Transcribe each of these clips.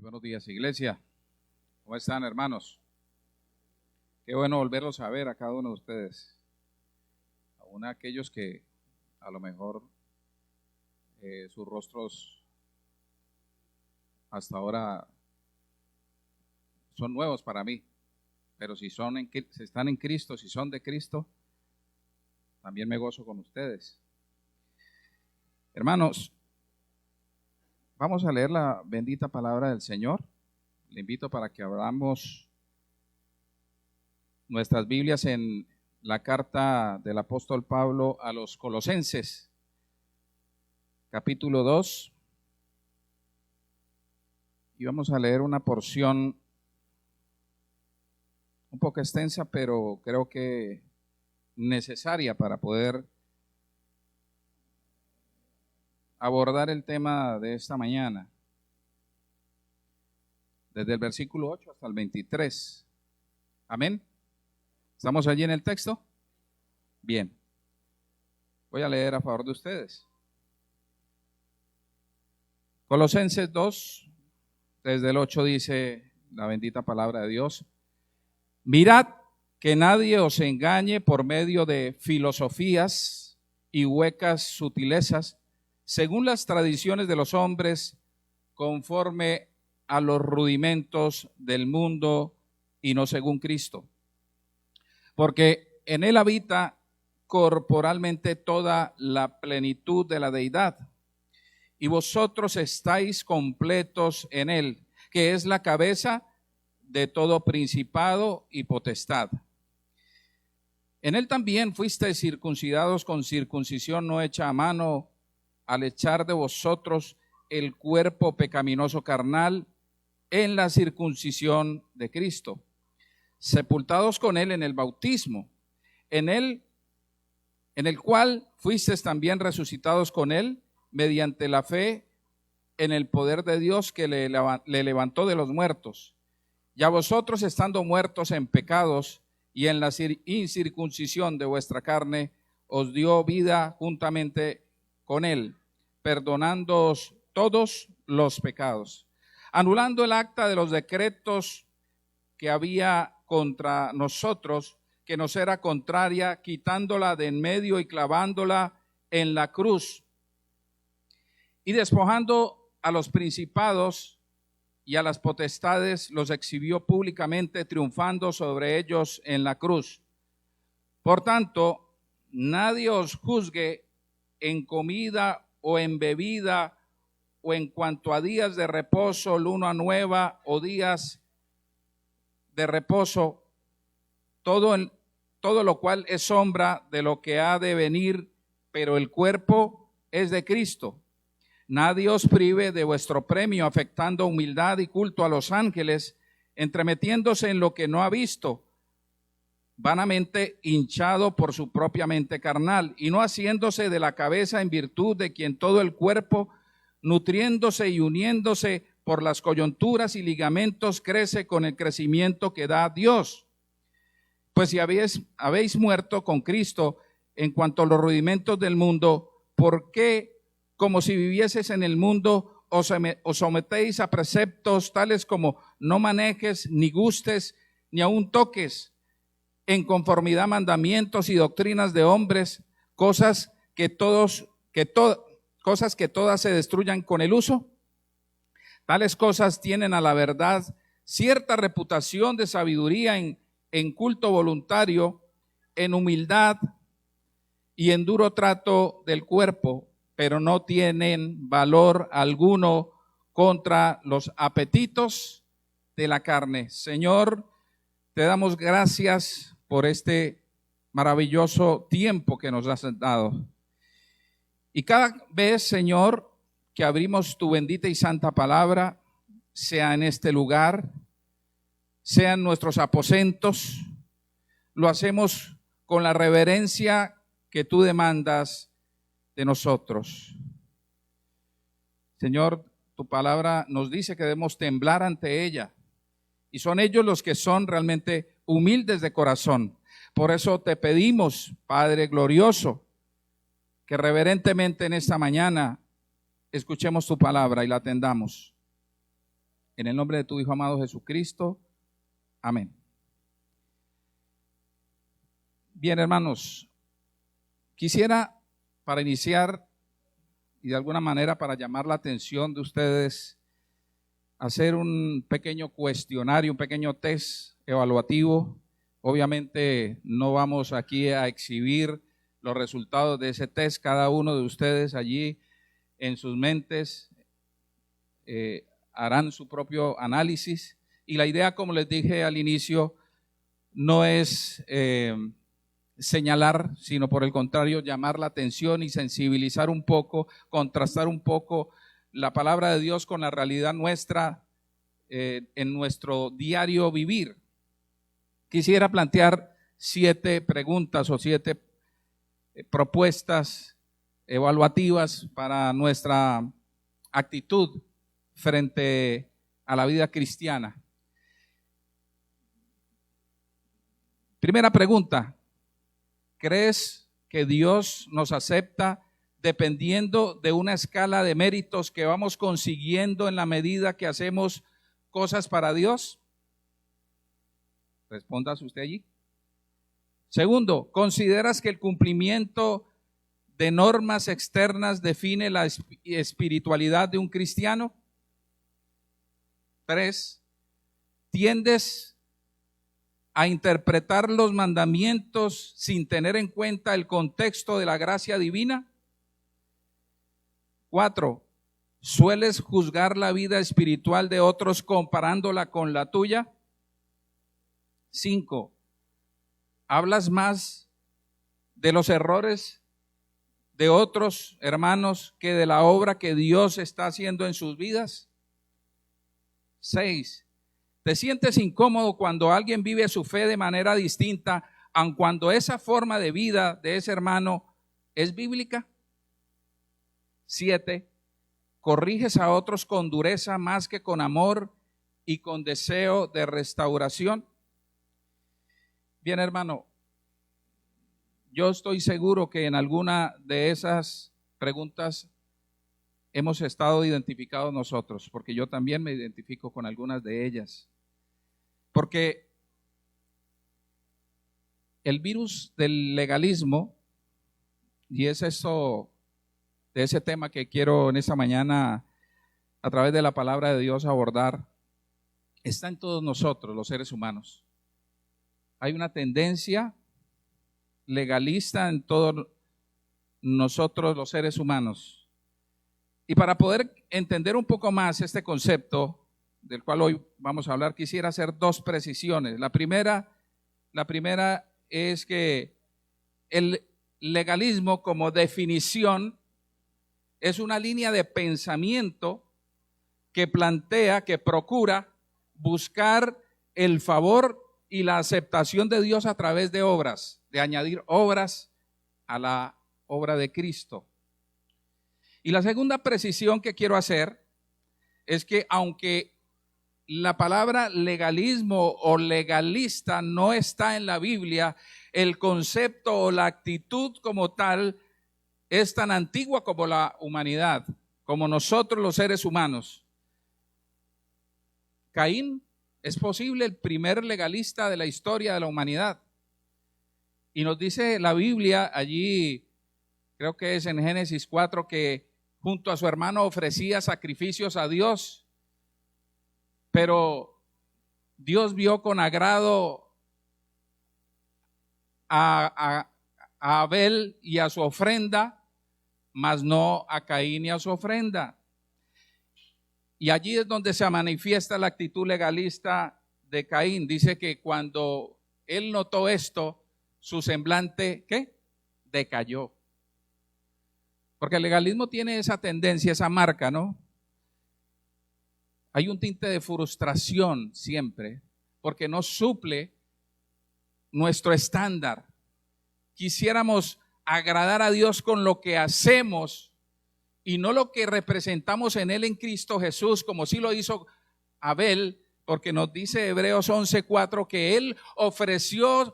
Buenos días, iglesia. ¿Cómo están, hermanos? Qué bueno volverlos a ver a cada uno de ustedes. Aún aquellos que a lo mejor sus rostros hasta ahora son nuevos para mí, pero si están en Cristo, si son de Cristo, también me gozo con ustedes. Hermanos, vamos a leer la bendita palabra del Señor. Le invito para que abramos nuestras Biblias en la carta del apóstol Pablo a los Colosenses, capítulo 2. Y vamos a leer una porción un poco extensa, pero creo que necesaria para poder abordar el tema de esta mañana, desde el versículo 8 hasta el 23. Amén. ¿Estamos allí en el texto? Bien. Voy a leer a favor de ustedes. Colosenses 2, desde el 8 dice la bendita palabra de Dios: mirad que nadie os engañe por medio de filosofías y huecas sutilezas, según las tradiciones de los hombres, conforme a los rudimentos del mundo y no según Cristo. Porque en él habita corporalmente toda la plenitud de la deidad, y vosotros estáis completos en él, que es la cabeza de todo principado y potestad. En él también fuisteis circuncidados con circuncisión no hecha a mano, al echar de vosotros el cuerpo pecaminoso carnal en la circuncisión de Cristo, sepultados con él en el bautismo, en el cual fuisteis también resucitados con él mediante la fe en el poder de Dios que le levantó de los muertos. Y a vosotros, estando muertos en pecados y en la incircuncisión de vuestra carne, os dio vida juntamente con él, perdonándoos todos los pecados, anulando el acta de los decretos que había contra nosotros, que nos era contraria, quitándola de en medio y clavándola en la cruz, y despojando a los principados y a las potestades, los exhibió públicamente, triunfando sobre ellos en la cruz. Por tanto, nadie os juzgue en comida o en bebida, o en cuanto a días de reposo, luna nueva o días de reposo, todo lo cual es sombra de lo que ha de venir, pero el cuerpo es de Cristo. Nadie os prive de vuestro premio, afectando humildad y culto a los ángeles, entremetiéndose en lo que no ha visto, vanamente hinchado por su propia mente carnal, y no haciéndose de la cabeza en virtud de quien todo el cuerpo, nutriéndose y uniéndose por las coyunturas y ligamentos, crece con el crecimiento que da Dios. Pues si habéis muerto con Cristo en cuanto a los rudimentos del mundo, ¿por qué, como si vivieseis en el mundo, os sometéis a preceptos tales como no manejes, ni gustes, ni aun toques, en conformidad a mandamientos y doctrinas de hombres, cosas que todas se destruyan con el uso? Tales cosas tienen a la verdad cierta reputación de sabiduría en culto voluntario, en humildad y en duro trato del cuerpo, pero no tienen valor alguno contra los apetitos de la carne. Señor, te damos gracias por este maravilloso tiempo que nos has dado. Y cada vez, Señor, que abrimos tu bendita y santa palabra, sea en este lugar, sea en nuestros aposentos, lo hacemos con la reverencia que tú demandas de nosotros. Señor, tu palabra nos dice que debemos temblar ante ella, y son ellos los que son realmente humildes de corazón. Por eso te pedimos, Padre glorioso, que reverentemente en esta mañana escuchemos tu palabra y la atendamos. En el nombre de tu Hijo amado Jesucristo. Amén. Bien, hermanos, quisiera para iniciar y de alguna manera para llamar la atención de ustedes, hacer un pequeño cuestionario, un pequeño test evaluativo. Obviamente no vamos aquí a exhibir los resultados de ese test. Cada uno de ustedes allí en sus mentes harán su propio análisis. Y la idea, como les dije al inicio, no es señalar, sino por el contrario, llamar la atención y sensibilizar un poco, contrastar un poco la palabra de Dios con la realidad nuestra en nuestro diario vivir. Quisiera plantear 7 preguntas o 7 propuestas evaluativas para nuestra actitud frente a la vida cristiana. Primera pregunta: ¿crees que Dios nos acepta dependiendo de una escala de méritos que vamos consiguiendo en la medida que hacemos cosas para Dios? Respóndase usted allí. Segundo, ¿consideras que el cumplimiento de normas externas define la espiritualidad de un cristiano? 3, ¿tiendes a interpretar los mandamientos sin tener en cuenta el contexto de la gracia divina? 4, ¿sueles juzgar la vida espiritual de otros comparándola con la tuya? 5, ¿hablas más de los errores de otros hermanos que de la obra que Dios está haciendo en sus vidas? 6, ¿te sientes incómodo cuando alguien vive su fe de manera distinta, aun cuando esa forma de vida de ese hermano es bíblica? 7, ¿corriges a otros con dureza más que con amor y con deseo de restauración? Bien, hermano, yo estoy seguro que en alguna de esas preguntas hemos estado identificados nosotros, porque yo también me identifico con algunas de ellas. Porque el virus del legalismo, y es eso, de ese tema que quiero en esta mañana a través de la palabra de Dios abordar, está en todos nosotros, los seres humanos. Hay una tendencia legalista en todos nosotros, los seres humanos. Y para poder entender un poco más este concepto del cual hoy vamos a hablar, quisiera hacer 2 precisiones. La primera es que el legalismo como definición es una línea de pensamiento que plantea, que procura buscar el favor y la aceptación de Dios a través de obras, de añadir obras a la obra de Cristo. Y la segunda precisión que quiero hacer es que aunque la palabra legalismo o legalista no está en la Biblia, el concepto o la actitud como tal es tan antigua como la humanidad, como nosotros los seres humanos. Caín es posible el primer legalista de la historia de la humanidad. Y nos dice la Biblia allí, creo que es en Génesis 4, que junto a su hermano ofrecía sacrificios a Dios. Pero Dios vio con agrado a Abel y a su ofrenda, mas no a Caín y a su ofrenda. Y allí es donde se manifiesta la actitud legalista de Caín. Dice que cuando él notó esto, su semblante, ¿qué? Decayó. Porque el legalismo tiene esa tendencia, esa marca, ¿no? Hay un tinte de frustración siempre, porque no suple nuestro estándar. Quisiéramos agradar a Dios con lo que hacemos y no lo que representamos en Él en Cristo Jesús, como sí lo hizo Abel, porque nos dice Hebreos 11:4 que Él ofreció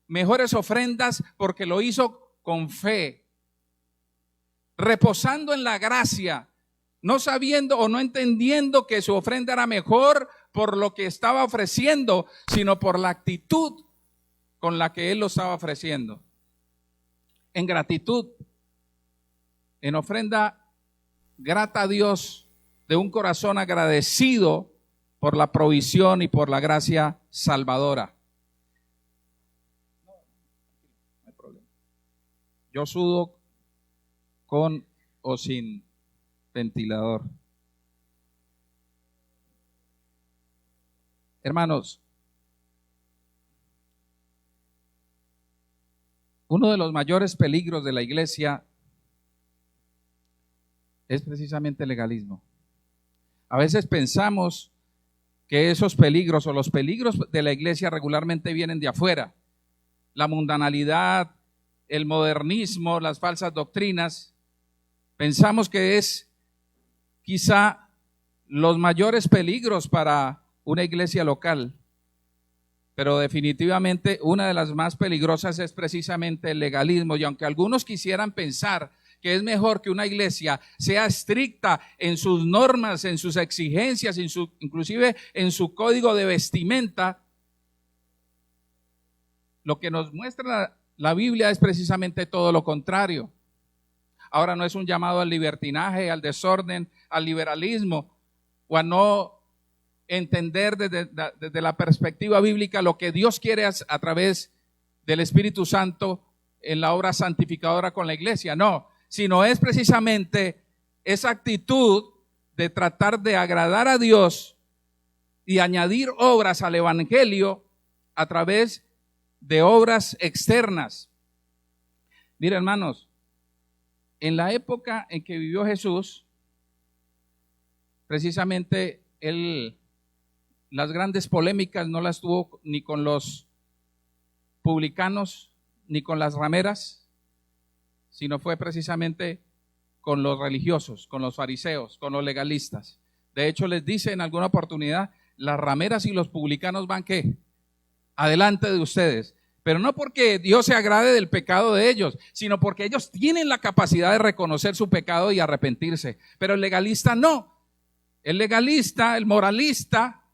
mejores ofrendas porque lo hizo con fe, reposando en la gracia no sabiendo o no entendiendo que su ofrenda era mejor por lo que estaba ofreciendo, sino por la actitud con la que él lo estaba ofreciendo. En gratitud, en ofrenda grata a Dios, de un corazón agradecido por la provisión y por la gracia salvadora. No hay problema. Yo sudo con o sin ventilador. Hermanos, uno de los mayores peligros de la iglesia es precisamente el legalismo. A veces pensamos que esos peligros o los peligros de la iglesia regularmente vienen de afuera. La mundanalidad, el modernismo, las falsas doctrinas. Pensamos que es quizá los mayores peligros para una iglesia local. Pero definitivamente una de las más peligrosas es precisamente el legalismo. Y aunque algunos quisieran pensar que es mejor que una iglesia sea estricta en sus normas, en sus exigencias, inclusive en su código de vestimenta, lo que nos muestra la Biblia es precisamente todo lo contrario. Ahora no es un llamado al libertinaje, al desorden, al liberalismo o a no entender desde la perspectiva bíblica lo que Dios quiere a través del Espíritu Santo en la obra santificadora con la iglesia. No, sino es precisamente esa actitud de tratar de agradar a Dios y añadir obras al evangelio a través de obras externas. Miren, hermanos, en la época en que vivió Jesús, precisamente las grandes polémicas no las tuvo ni con los publicanos ni con las rameras, sino fue precisamente con los religiosos, con los fariseos, con los legalistas. De hecho, les dice en alguna oportunidad, las rameras y los publicanos van ¿qué? Adelante de ustedes. Pero no porque Dios se agrade del pecado de ellos, sino porque ellos tienen la capacidad de reconocer su pecado y arrepentirse. Pero el legalista no. El legalista, el moralista,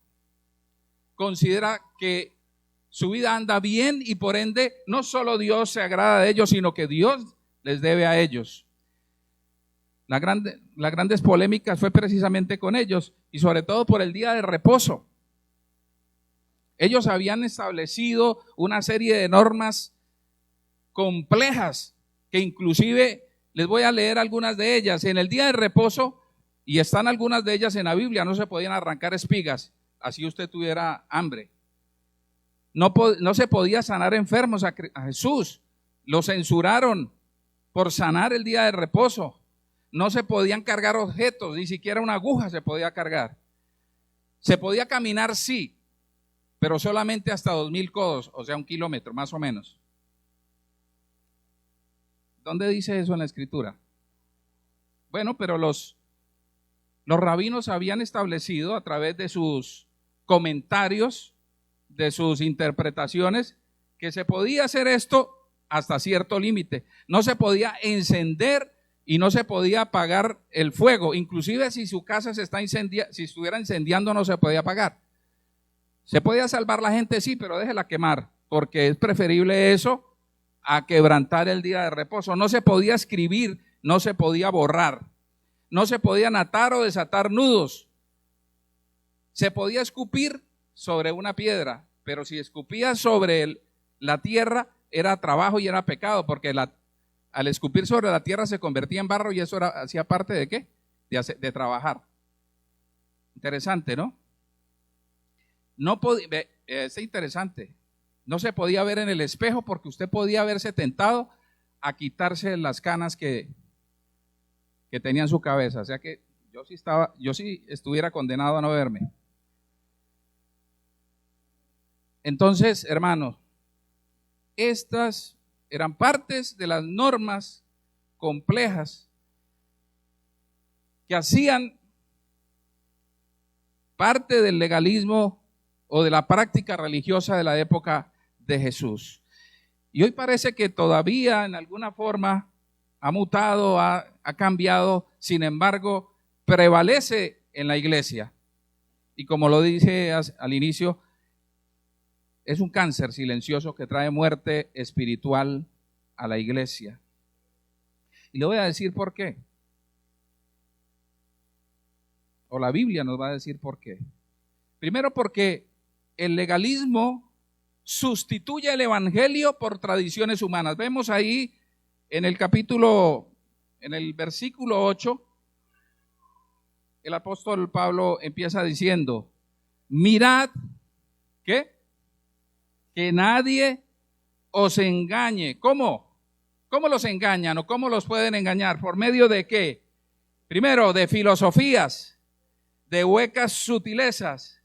considera que su vida anda bien y por ende no solo Dios se agrada de ellos, sino que Dios les debe a ellos. Las grandes polémicas fue precisamente con ellos y sobre todo por el día de reposo. Ellos habían establecido una serie de normas complejas que inclusive les voy a leer algunas de ellas. En el día de reposo, y están algunas de ellas en la Biblia, no se podían arrancar espigas, así usted tuviera hambre. No se podía sanar enfermos a Jesús, lo censuraron por sanar el día de reposo. No se podían cargar objetos, ni siquiera una aguja se podía cargar. Se podía caminar, sí, pero solamente hasta 2000 codos, o sea, 1 kilómetro más o menos. ¿Dónde dice eso en la Escritura? Bueno, pero los rabinos habían establecido a través de sus comentarios, de sus interpretaciones, que se podía hacer esto hasta cierto límite. No se podía encender y no se podía apagar el fuego. Inclusive si su casa si estuviera incendiando no se podía apagar. Se podía salvar la gente, sí, pero déjela quemar, porque es preferible eso a quebrantar el día de reposo. No se podía escribir, no se podía borrar, no se podían atar o desatar nudos. Se podía escupir sobre una piedra, pero si escupía sobre la tierra era trabajo y era pecado, porque al escupir sobre la tierra se convertía en barro y eso hacía parte ¿de qué? De trabajar. Interesante, ¿no? Es interesante. No se podía ver en el espejo porque usted podía haberse tentado a quitarse las canas que tenía en su cabeza. O sea que yo sí estuviera condenado a no verme. Entonces, hermanos, estas eran partes de las normas complejas que hacían parte del legalismo o de la práctica religiosa de la época de Jesús. Y hoy parece que todavía en alguna forma ha mutado, ha cambiado. Sin embargo, prevalece en la iglesia. Y como lo dice al inicio, es un cáncer silencioso que trae muerte espiritual a la iglesia. Y le voy a decir por qué. O la Biblia nos va a decir por qué. Primero, porque el legalismo sustituye el evangelio por tradiciones humanas. Vemos ahí en el versículo 8, el apóstol Pablo empieza diciendo, mirad, ¿qué? Que nadie os engañe. ¿Cómo? ¿Cómo los engañan o cómo los pueden engañar? ¿Por medio de qué? Primero, de filosofías, de huecas sutilezas,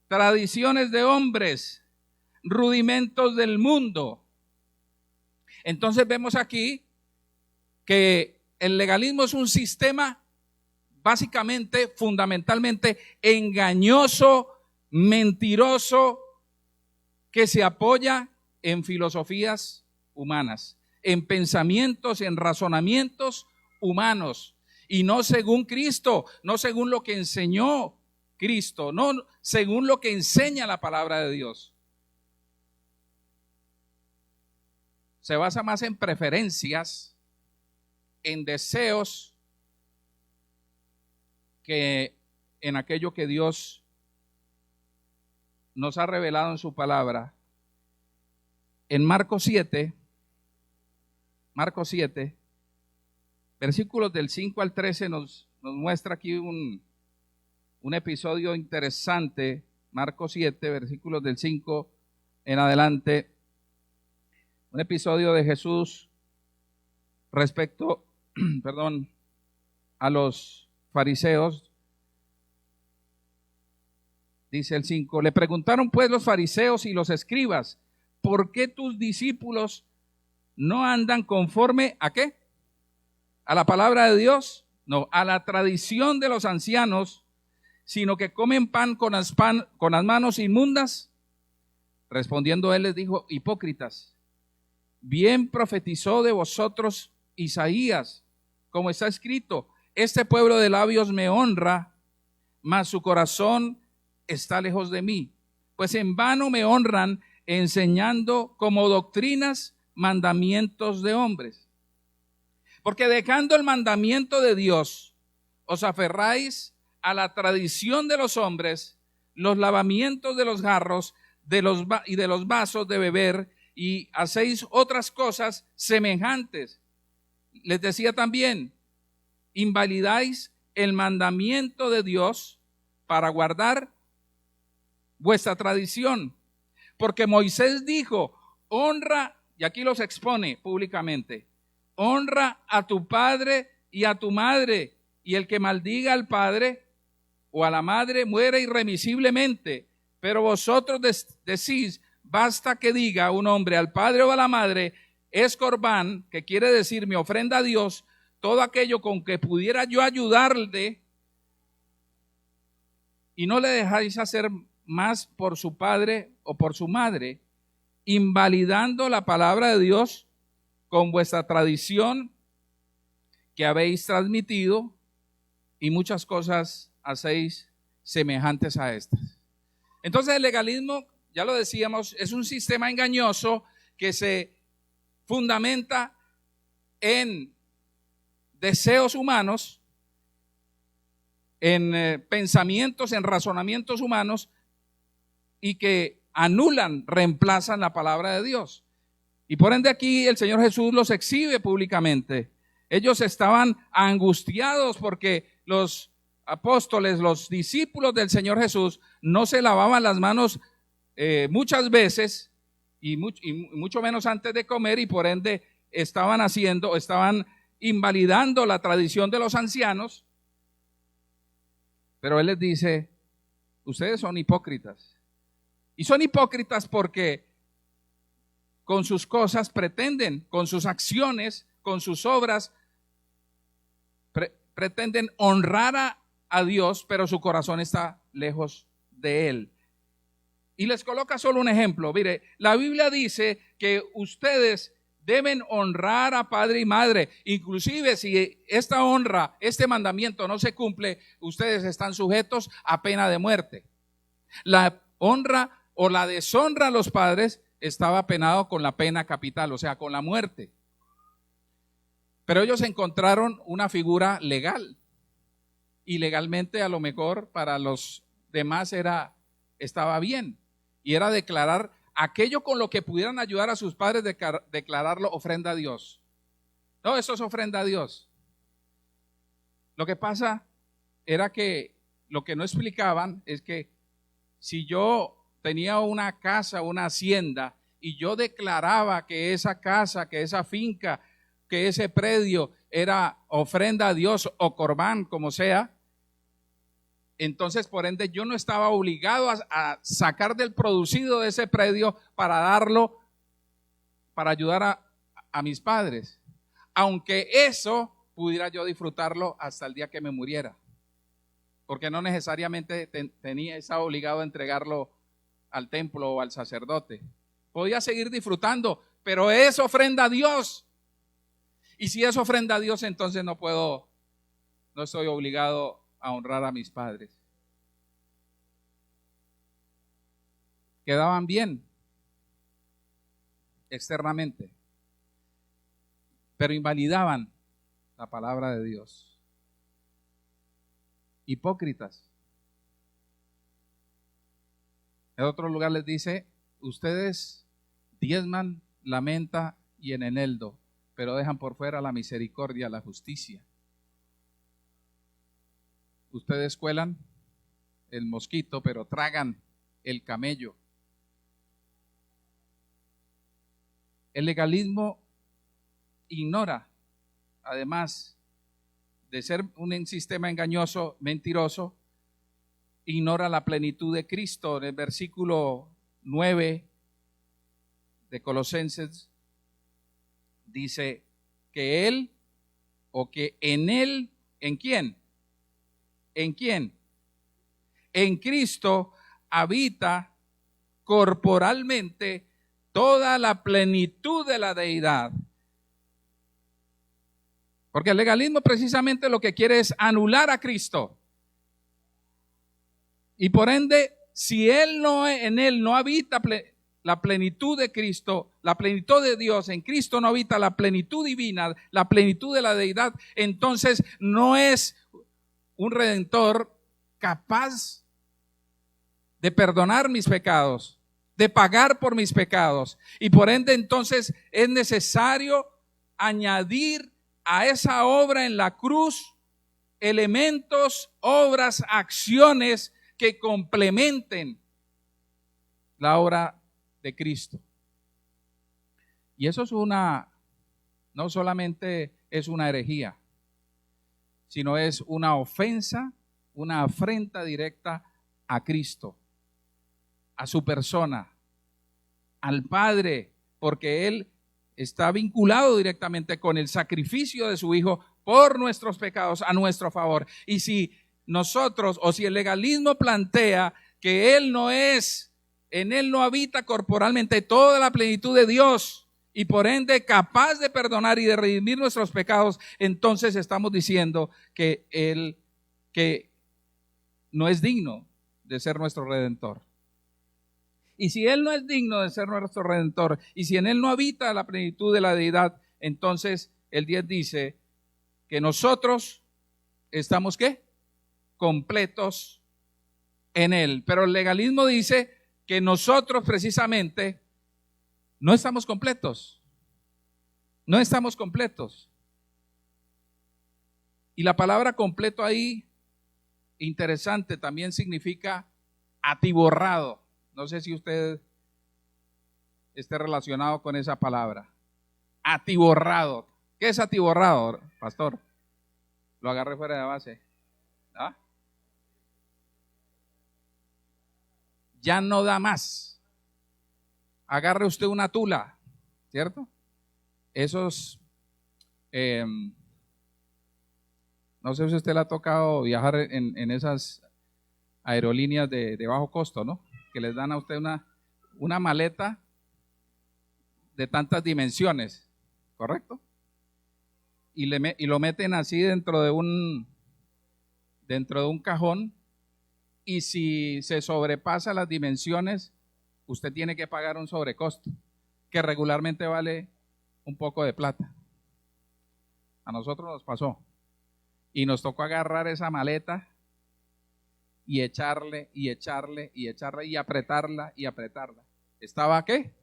tradiciones de hombres, rudimentos del mundo. Entonces vemos aquí que el legalismo es un sistema básicamente, fundamentalmente engañoso, mentiroso, que se apoya en filosofías humanas, en pensamientos, en razonamientos humanos, y no según Cristo, no según lo que enseñó Cristo, no según lo que enseña la palabra de Dios. Se basa más en preferencias, en deseos, que en aquello que Dios nos ha revelado en su palabra. En Marcos 7, versículos del 5 al 13 nos muestra aquí un episodio interesante. Marcos 7, versículos del 5 en adelante. Un episodio de Jesús respecto, a los fariseos. Dice el 5, le preguntaron pues los fariseos y los escribas, ¿por qué tus discípulos no andan conforme a qué? ¿A la palabra de Dios? No, a la tradición de los ancianos, sino que comen pan con las manos inmundas. Respondiendo él les dijo, hipócritas, bien profetizó de vosotros Isaías, como está escrito, este pueblo de labios me honra, mas su corazón está lejos de mí. Pues en vano me honran enseñando como doctrinas mandamientos de hombres. Porque dejando el mandamiento de Dios, os aferráis a la tradición de los hombres, los lavamientos de los jarros y de los vasos de beber, y hacéis otras cosas semejantes. Les decía también, invalidáis el mandamiento de Dios para guardar vuestra tradición. Porque Moisés dijo, honra, y aquí los expone públicamente, honra a tu padre y a tu madre, y el que maldiga al padre o a la madre muere irremisiblemente. Pero vosotros decís, basta que diga un hombre al padre o a la madre, es corbán, que quiere decir mi ofrenda a Dios, todo aquello con que pudiera yo ayudarle, y no le dejáis hacer más por su padre o por su madre, invalidando la palabra de Dios con vuestra tradición que habéis transmitido, y muchas cosas hacéis semejantes a estas. Entonces el legalismo, ya lo decíamos, es un sistema engañoso que se fundamenta en deseos humanos, en pensamientos, en razonamientos humanos, y que anulan, reemplazan la palabra de Dios. Y por ende aquí el Señor Jesús los exhibe públicamente. Ellos estaban angustiados porque los apóstoles, los discípulos del Señor Jesús, no se lavaban las manos muchas veces y mucho menos antes de comer, y por ende estaban invalidando la tradición de los ancianos. Pero Él les dice, ustedes son hipócritas. Y son hipócritas porque con sus cosas pretenden, con sus acciones, con sus obras, pretenden honrar a Dios, pero su corazón está lejos de Él. Y les coloca solo un ejemplo. Mire, la Biblia dice que ustedes deben honrar a padre y madre. Inclusive si esta honra, este mandamiento no se cumple, ustedes están sujetos a pena de muerte. La honra o la deshonra a los padres estaba penado con la pena capital, o sea, con la muerte. Pero ellos encontraron una figura legal, y legalmente a lo mejor para los demás estaba bien, y era declarar aquello con lo que pudieran ayudar a sus padres, declararlo ofrenda a Dios. No, eso es ofrenda a Dios. Lo que pasa era que lo que no explicaban es que si yo tenía una casa, una hacienda, y yo declaraba que esa casa, que esa finca, que ese predio era ofrenda a Dios o corbán, como sea, entonces por ende yo no estaba obligado a sacar del producido de ese predio para darlo, para ayudar a mis padres, aunque eso pudiera yo disfrutarlo hasta el día que me muriera, porque no necesariamente estaba obligado a entregarlo al templo o al sacerdote. Podía seguir disfrutando, pero es ofrenda a Dios. Y si es ofrenda a Dios, entonces no estoy obligado a honrar a mis padres. Quedaban bien externamente, pero invalidaban la palabra de Dios. Hipócritas. En otro lugar les dice: ustedes diezman la menta y el eneldo, pero dejan por fuera la misericordia, la justicia. Ustedes cuelan el mosquito, pero tragan el camello. El legalismo ignora, además de ser un sistema engañoso, mentiroso, ignora la plenitud de Cristo. En el versículo 9 de Colosenses dice que Él, o que en Él, ¿en quién? ¿En quién? En Cristo habita corporalmente toda la plenitud de la deidad. Porque el legalismo precisamente lo que quiere es anular a Cristo. Y por ende, si en Él no habita la plenitud de Cristo, la plenitud de Dios, en Cristo no habita la plenitud divina, la plenitud de la deidad, entonces no es un redentor capaz de perdonar mis pecados, de pagar por mis pecados. Y por ende entonces es necesario añadir a esa obra en la cruz elementos, obras, acciones que complementen la obra de Cristo. Y eso es no solamente es una herejía, sino es una ofensa, una afrenta directa a Cristo, a su persona, al Padre, porque Él está vinculado directamente con el sacrificio de su Hijo por nuestros pecados a nuestro favor. Y si nosotros, o si el legalismo plantea que en Él no habita corporalmente toda la plenitud de Dios, y por ende capaz de perdonar y de redimir nuestros pecados, entonces estamos diciendo que Él no es digno de ser nuestro Redentor. Y si Él no es digno de ser nuestro Redentor, y si en Él no habita la plenitud de la deidad, entonces el 10 dice que nosotros estamos ¿qué? Completos en Él. Pero el legalismo dice que nosotros precisamente no estamos completos. No estamos completos. Y la palabra completo ahí, interesante, también significa atiborrado. No sé si usted esté relacionado con esa palabra. Atiborrado. ¿Qué es atiborrado, pastor? Lo agarré fuera de base. ¿Ah? Ya no da más. Agarre usted una tula, ¿cierto? Esos, no sé si a usted le ha tocado viajar en esas aerolíneas de bajo costo, ¿no? Que les dan a usted una maleta de tantas dimensiones. ¿correcto? Y lo meten así dentro de un cajón, y si se sobrepasa las dimensiones, usted tiene que pagar un sobrecosto, que regularmente vale un poco de plata. A nosotros nos pasó, y nos tocó agarrar esa maleta y echarle, y echarle, y echarle, y apretarla, y apretarla. ¿Estaba qué?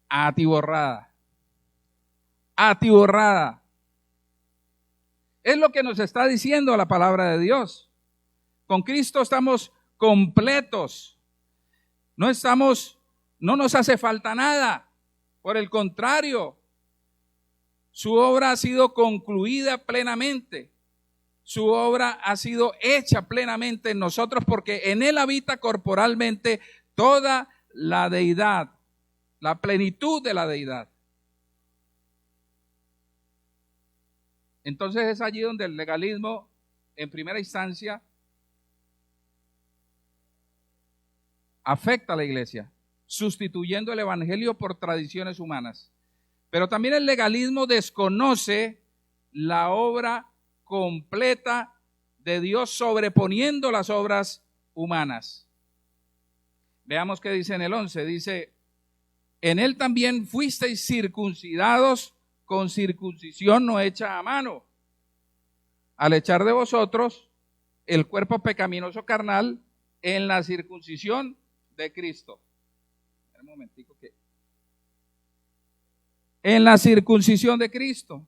Atiborrada. Atiborrada. Es lo que nos está diciendo la palabra de Dios. Con Cristo estamos completos. No nos hace falta nada. Por el contrario, su obra ha sido concluida plenamente. Su obra ha sido hecha plenamente en nosotros, porque en Él habita corporalmente toda la deidad, la plenitud de la deidad. Entonces es allí donde el legalismo, en primera instancia, afecta a la iglesia, sustituyendo el evangelio por tradiciones humanas. Pero también el legalismo desconoce la obra completa de Dios, sobreponiendo las obras humanas. Veamos qué dice en el 11. Dice: en Él también fuisteis circuncidados con circuncisión no hecha a mano, al echar de vosotros el cuerpo pecaminoso carnal en la circuncisión de Cristo. Un momentico que... En la circuncisión de Cristo.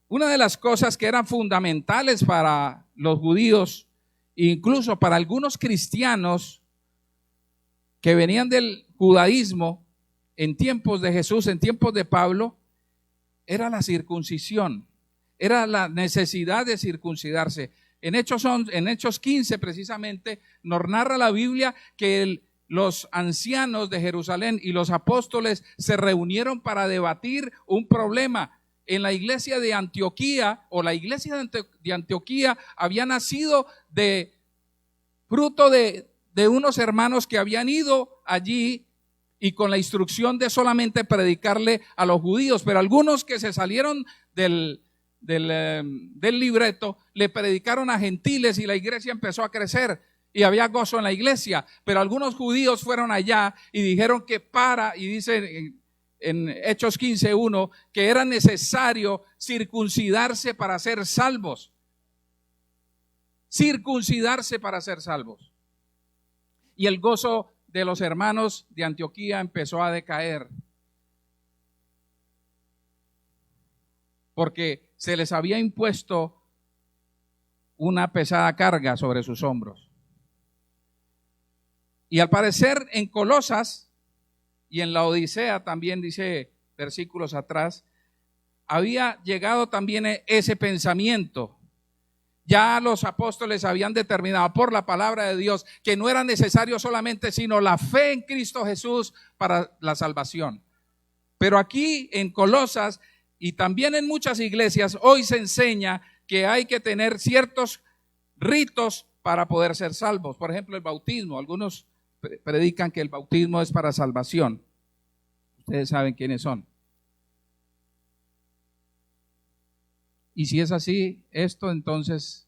Una de las cosas que eran fundamentales para los judíos, incluso para algunos cristianos que venían del judaísmo en tiempos de Jesús, en tiempos de Pablo, era la circuncisión, era la necesidad de circuncidarse. En Hechos 15 precisamente nos narra la Biblia que los ancianos de Jerusalén y los apóstoles se reunieron para debatir un problema. En la iglesia de Antioquía, o la iglesia de Antioquía había nacido de fruto de unos hermanos que habían ido allí y con la instrucción de solamente predicarle a los judíos, pero algunos que se salieron del libreto le predicaron a gentiles, y la iglesia empezó a crecer y había gozo en la iglesia. Pero algunos judíos fueron allá y dijeron que y dice en Hechos 15:1 que era necesario circuncidarse para ser salvos. Circuncidarse para ser salvos. Y el gozo de los hermanos de Antioquía empezó a decaer, porque se les había impuesto una pesada carga sobre sus hombros. Y al parecer en Colosas y en la Odisea, también dice versículos atrás, había llegado también ese pensamiento. Ya los apóstoles habían determinado por la palabra de Dios que no era necesario solamente sino la fe en Cristo Jesús para la salvación. Pero aquí en Colosas y también en muchas iglesias hoy se enseña que hay que tener ciertos ritos para poder ser salvos. Por ejemplo, el bautismo. Algunos predican que el bautismo es para salvación. Ustedes saben quiénes son. Y si es así, entonces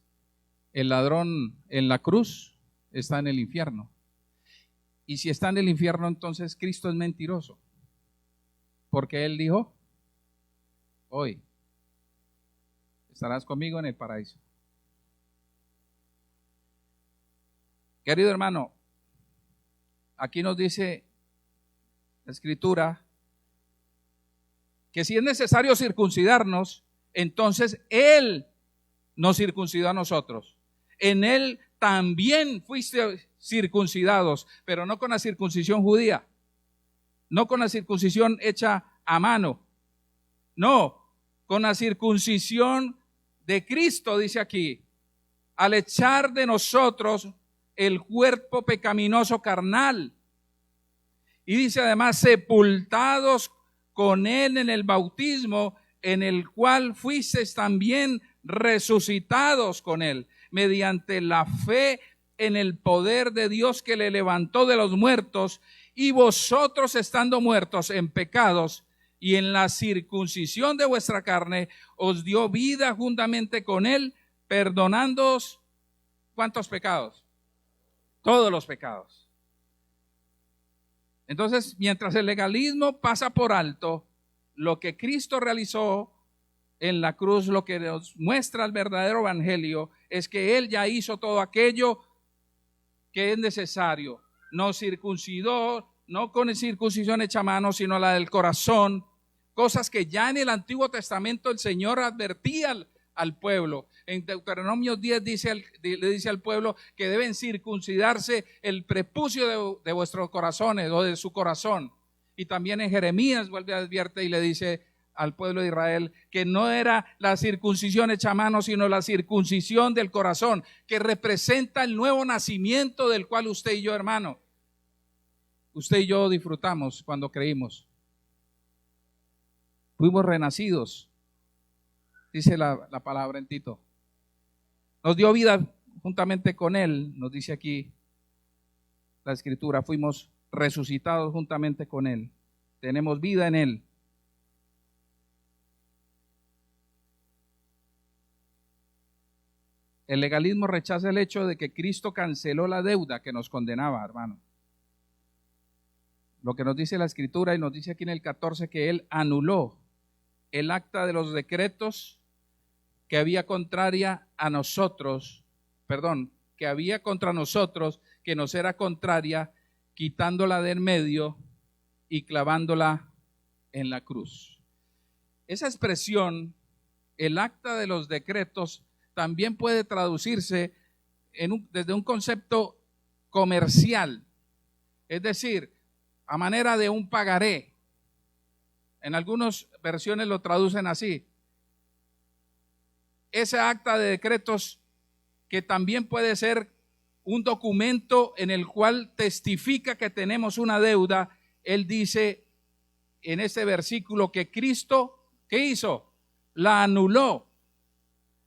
el ladrón en la cruz está en el infierno. Y si está en el infierno, entonces Cristo es mentiroso. Porque Él dijo: hoy estarás conmigo en el paraíso. Querido hermano, aquí nos dice la Escritura que si es necesario circuncidarnos, entonces Él nos circuncidó a nosotros. En Él también fuiste circuncidados, pero no con la circuncisión judía, no con la circuncisión hecha a mano, no, con la circuncisión de Cristo, dice aquí, al echar de nosotros el cuerpo pecaminoso carnal. Y dice además, sepultados con Él en el bautismo, en el cual fuisteis también resucitados con Él, mediante la fe en el poder de Dios que le levantó de los muertos, y vosotros estando muertos en pecados y en la circuncisión de vuestra carne os dio vida juntamente con él, perdonándoos, ¿cuántos pecados? Todos los pecados. Entonces, mientras el legalismo pasa por alto lo que Cristo realizó en la cruz, lo que nos muestra el verdadero evangelio es que Él ya hizo todo aquello que es necesario. Nos circuncidó, no con circuncisión hecha a mano, sino la del corazón. Cosas que ya en el Antiguo Testamento el Señor advertía al pueblo. En Deuteronomio 10 le dice al pueblo que deben circuncidarse el prepucio de vuestros corazones o de su corazón. Y también en Jeremías vuelve a advierte y le dice al pueblo de Israel que no era la circuncisión hecha a mano, sino la circuncisión del corazón, que representa el nuevo nacimiento del cual usted y yo, hermano, usted y yo disfrutamos cuando creímos. Fuimos renacidos, dice la palabra en Tito. Nos dio vida juntamente con Él, nos dice aquí la Escritura. Fuimos resucitados juntamente con Él. Tenemos vida en Él. El legalismo rechaza el hecho de que Cristo canceló la deuda que nos condenaba, hermano. Lo que nos dice la Escritura, y nos dice aquí en el 14 que Él anuló el acta de los decretos que había contraria a nosotros, que había contra nosotros, que nos era contraria, quitándola de en medio y clavándola en la cruz. Esa expresión, el acta de los decretos, también puede traducirse desde un concepto comercial, es decir, a manera de un pagaré. En algunas versiones lo traducen así. Ese acta de decretos que también puede ser un documento en el cual testifica que tenemos una deuda. Él dice en este versículo que Cristo, ¿qué hizo? La anuló.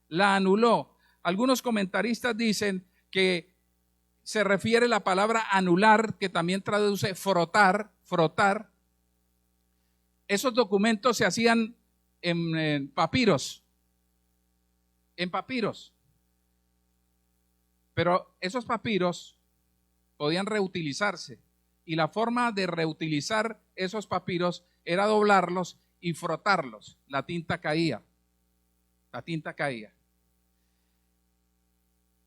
La anuló. Algunos comentaristas dicen que se refiere la palabra anular, que también traduce frotar. Esos documentos se hacían en papiros. Pero esos papiros podían reutilizarse. Y la forma de reutilizar esos papiros era doblarlos y frotarlos. La tinta caía.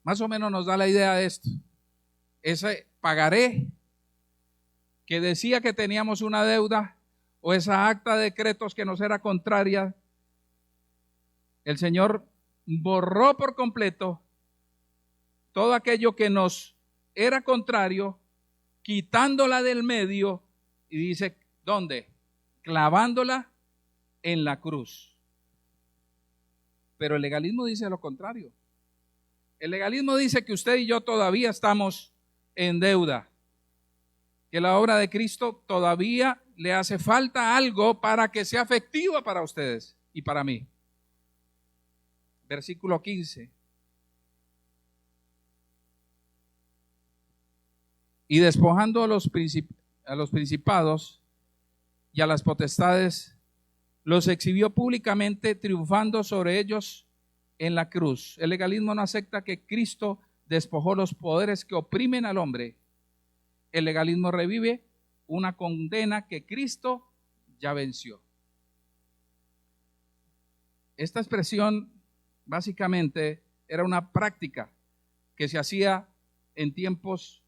Más o menos nos da la idea de esto. Ese pagaré que decía que teníamos una deuda, o esa acta de decretos que nos era contraria, el Señor borró por completo todo aquello que nos era contrario, quitándola del medio, y dice, ¿dónde? Clavándola en la cruz. Pero el legalismo dice lo contrario. El legalismo dice que usted y yo todavía estamos en deuda, que la obra de Cristo todavía le hace falta algo para que sea efectiva para ustedes y para mí. Versículo 15. Y despojando a los principados y a las potestades, los exhibió públicamente, triunfando sobre ellos en la cruz. El legalismo no acepta que Cristo despojó los poderes que oprimen al hombre. El legalismo revive una condena que Cristo ya venció. Esta expresión básicamente era una práctica que se hacía en tiempos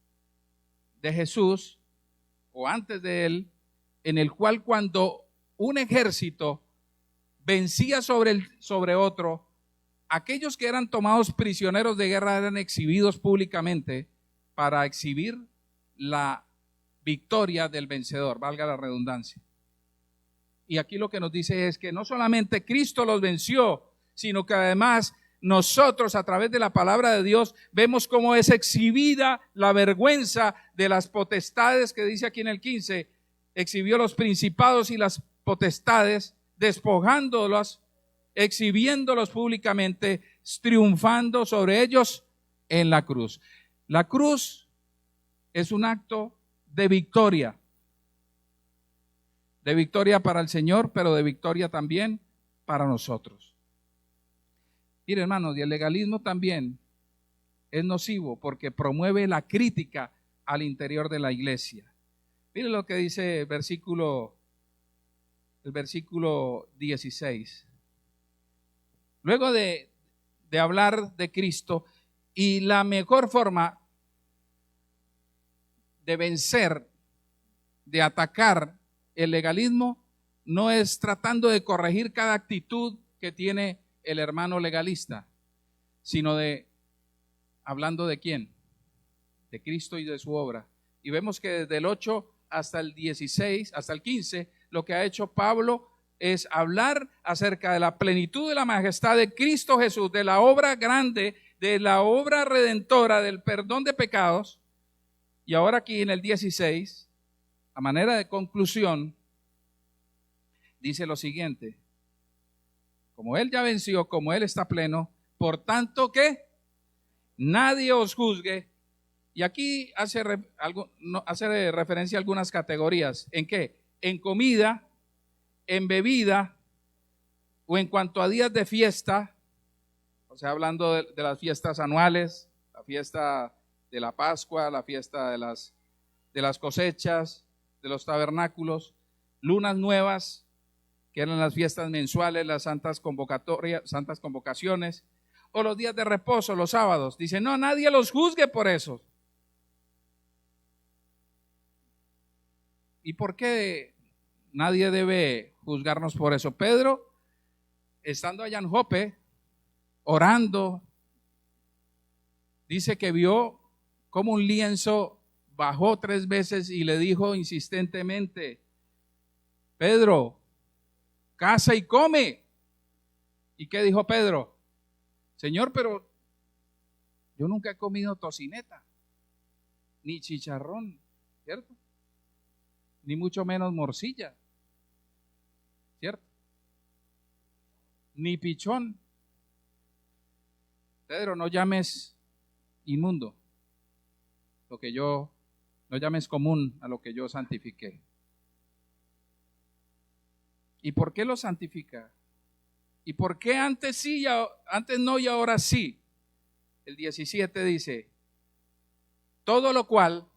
de Jesús o antes de él, en el cual cuando un ejército vencía sobre otro, aquellos que eran tomados prisioneros de guerra eran exhibidos públicamente para exhibir la victoria del vencedor, valga la redundancia. Y aquí lo que nos dice es que no solamente Cristo los venció, sino que además nosotros a través de la palabra de Dios vemos cómo es exhibida la vergüenza de las potestades, que dice aquí en el 15, exhibió los principados y las potestades, despojándolos, exhibiéndolos públicamente, triunfando sobre ellos en la cruz. La cruz es un acto de victoria. de victoria para el Señor, pero de victoria también para nosotros. Mire, hermanos, y el legalismo también es nocivo porque promueve la crítica al interior de la iglesia. Mire lo que dice el versículo 16. Luego de hablar de Cristo, y la mejor forma de vencer, de atacar el legalismo, no es tratando de corregir cada actitud que tiene el hermano legalista, sino hablando de quién, de Cristo y de su obra. Y vemos que desde el 8 hasta el 16, hasta el 15, lo que ha hecho Pablo es hablar acerca de la plenitud de la majestad de Cristo Jesús, de la obra grande, de la obra redentora, del perdón de pecados. Y ahora aquí en el 16, a manera de conclusión, dice lo siguiente: como Él ya venció, como Él está pleno, por tanto que nadie os juzgue. Y aquí hace referencia a algunas categorías. ¿En qué? En comida, en bebida, o en cuanto a días de fiesta, o sea, hablando de las fiestas anuales, la fiesta de la Pascua, la fiesta de las cosechas, de los tabernáculos, lunas nuevas, que eran las fiestas mensuales, las santas convocaciones, o los días de reposo, los sábados. Dice, no, nadie los juzgue por eso. ¿Y por qué nadie debe juzgarnos por eso? Pedro, estando allá en Jope, orando, dice que vio como un lienzo bajó 3 veces y le dijo insistentemente, Pedro, caza y come. ¿Y qué dijo Pedro? Señor, pero yo nunca he comido tocineta, ni chicharrón, ¿cierto? Ni mucho menos morcilla, ¿cierto? Ni pichón. Pedro, no llames inmundo no llames común a lo que yo santifiqué. ¿Y por qué lo santifica? ¿Y por qué antes sí, antes no y ahora sí? El 17 dice, todo lo cual,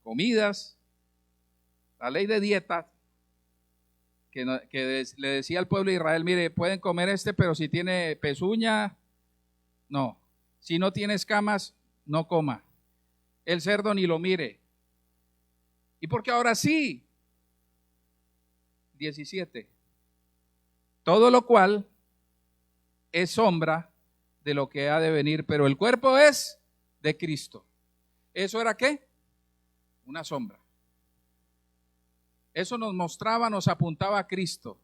comidas, la ley de dieta, que le decía al pueblo de Israel, mire, pueden comer pero si tiene pezuña, no. Si no tiene escamas, no coma. El cerdo ni lo mire. ¿Y por qué ahora sí? 17. Todo lo cual es sombra de lo que ha de venir, pero el cuerpo es de Cristo. ¿Eso era qué? Una sombra. Eso nos mostraba, nos apuntaba a Cristo.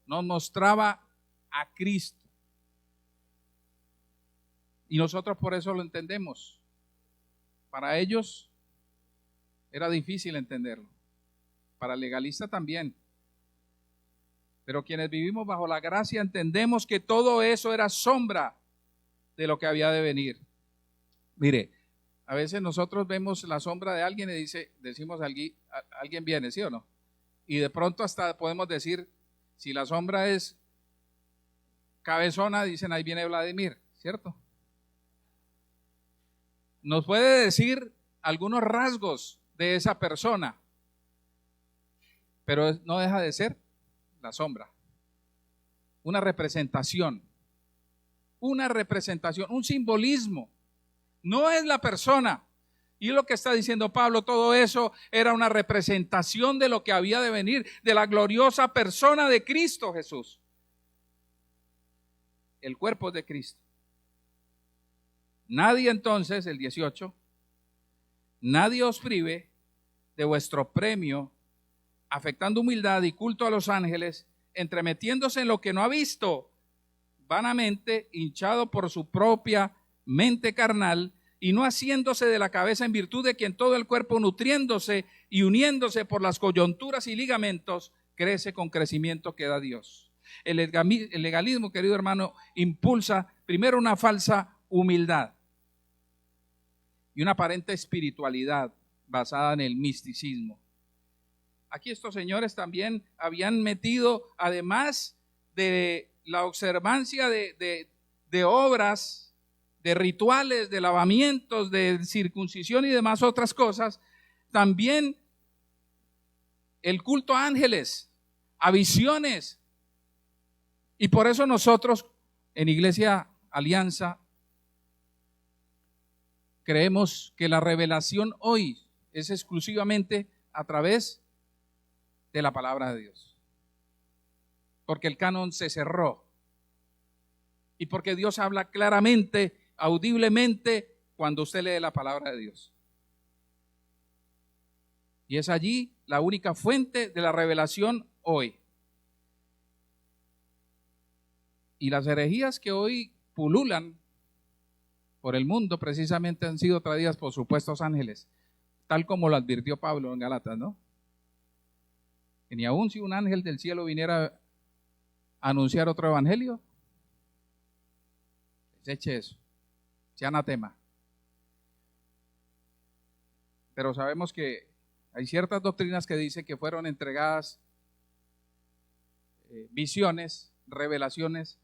Nos mostraba a Cristo. Y nosotros por eso lo entendemos. Para ellos era difícil entenderlo. Para el legalista también. Pero quienes vivimos bajo la gracia entendemos que todo eso era sombra de lo que había de venir. Mire, a veces nosotros vemos la sombra de alguien y decimos alguien viene, ¿sí o no? Y de pronto hasta podemos decir, si la sombra es cabezona, dicen ahí viene Vladimir, ¿cierto? Nos puede decir algunos rasgos de esa persona, pero no deja de ser la sombra, una representación, un simbolismo, no es la persona. Y lo que está diciendo Pablo, todo eso era una representación de lo que había de venir, de la gloriosa persona de Cristo Jesús. El cuerpo de Cristo. Nadie entonces, el 18, nadie os prive de vuestro premio, afectando humildad y culto a los ángeles, entremetiéndose en lo que no ha visto, vanamente hinchado por su propia mente carnal, y no haciéndose de la cabeza en virtud de quien todo el cuerpo, nutriéndose y uniéndose por las coyunturas y ligamentos, crece con crecimiento que da Dios. El legalismo, querido hermano, impulsa primero una falsa humildad y una aparente espiritualidad basada en el misticismo. Aquí estos señores también habían metido, además de la observancia de obras, de rituales, de lavamientos, de circuncisión y demás otras cosas, también el culto a ángeles, a visiones. Y por eso nosotros en Iglesia Alianza creemos que la revelación hoy es exclusivamente a través de la palabra de Dios. Porque el canon se cerró. Y porque Dios habla claramente, audiblemente, cuando usted lee la palabra de Dios. Y es allí la única fuente de la revelación hoy. Y las herejías que hoy pululan por el mundo precisamente han sido traídas por supuestos ángeles, tal como lo advirtió Pablo en Gálatas, ¿no? Que ni aun si un ángel del cielo viniera a anunciar otro evangelio, deseche eso, sea anatema. Pero sabemos que hay ciertas doctrinas que dicen que fueron entregadas visiones, revelaciones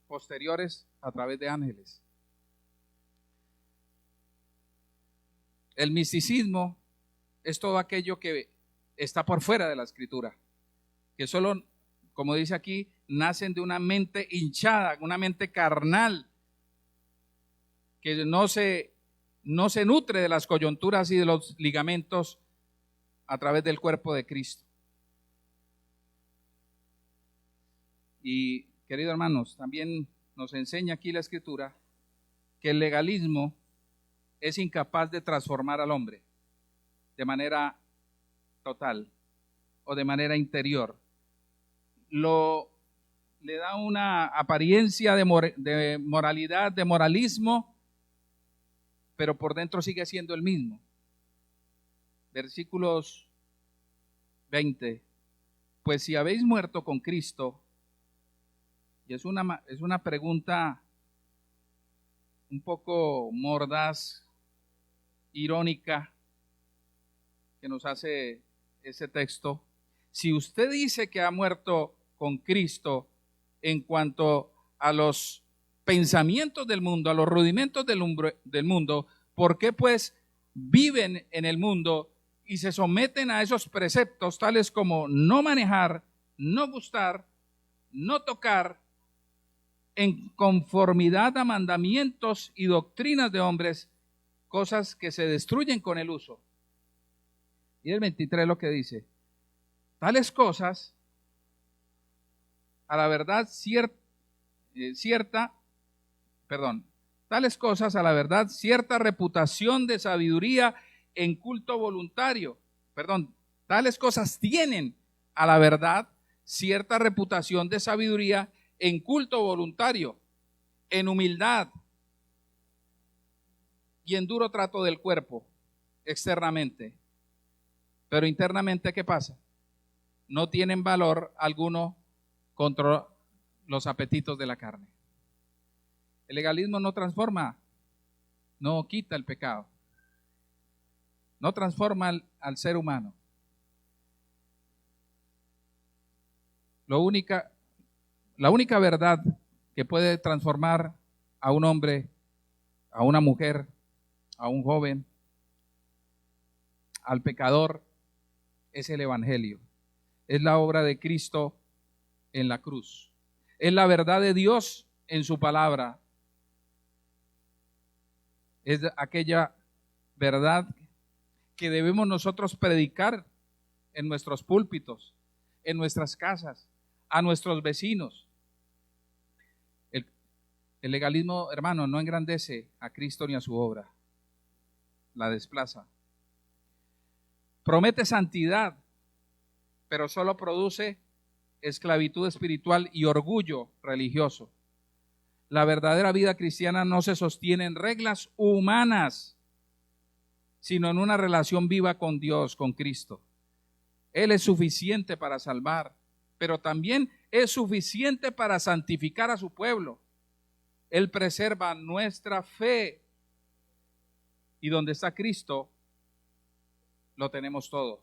posteriores a través de ángeles. El misticismo es todo aquello que está por fuera de la Escritura, que solo, como dice aquí, nacen de una mente hinchada, una mente carnal, que no se nutre de las coyunturas y de los ligamentos a través del cuerpo de Cristo. Y, queridos hermanos, también nos enseña aquí la Escritura que el legalismo es incapaz de transformar al hombre de manera total o de manera interior. Le da una apariencia de moralidad, de moralismo, pero por dentro sigue siendo el mismo. Versículos 20. Pues si habéis muerto con Cristo, y es una pregunta un poco mordaz, irónica, que nos hace ese texto. Si usted dice que ha muerto con Cristo en cuanto a los pensamientos del mundo, a los rudimentos del mundo, ¿por qué pues viven en el mundo y se someten a esos preceptos tales como no manejar, no gustar, no tocar, en conformidad a mandamientos y doctrinas de hombres, cosas que se destruyen con el uso? Y el 23 lo que dice: tales cosas, a la verdad tales cosas a la verdad cierta reputación de sabiduría en culto voluntario. Tales cosas tienen a la verdad cierta reputación de sabiduría en culto voluntario, en humildad y en duro trato del cuerpo externamente. Pero internamente, ¿qué pasa? No tienen valor alguno contra los apetitos de la carne. El legalismo no transforma, no quita el pecado, no transforma al ser humano. La única verdad que puede transformar a un hombre, a una mujer, a un joven, al pecador, es el Evangelio. Es la obra de Cristo en la cruz. Es la verdad de Dios en su palabra. Es aquella verdad que debemos nosotros predicar en nuestros púlpitos, en nuestras casas, a nuestros vecinos. El legalismo, hermano, no engrandece a Cristo ni a su obra, la desplaza. Promete santidad, pero solo produce esclavitud espiritual y orgullo religioso. La verdadera vida cristiana no se sostiene en reglas humanas, sino en una relación viva con Dios, con Cristo. Él es suficiente para salvar, pero también es suficiente para santificar a su pueblo. Él preserva nuestra fe. Y donde está Cristo, lo tenemos todo.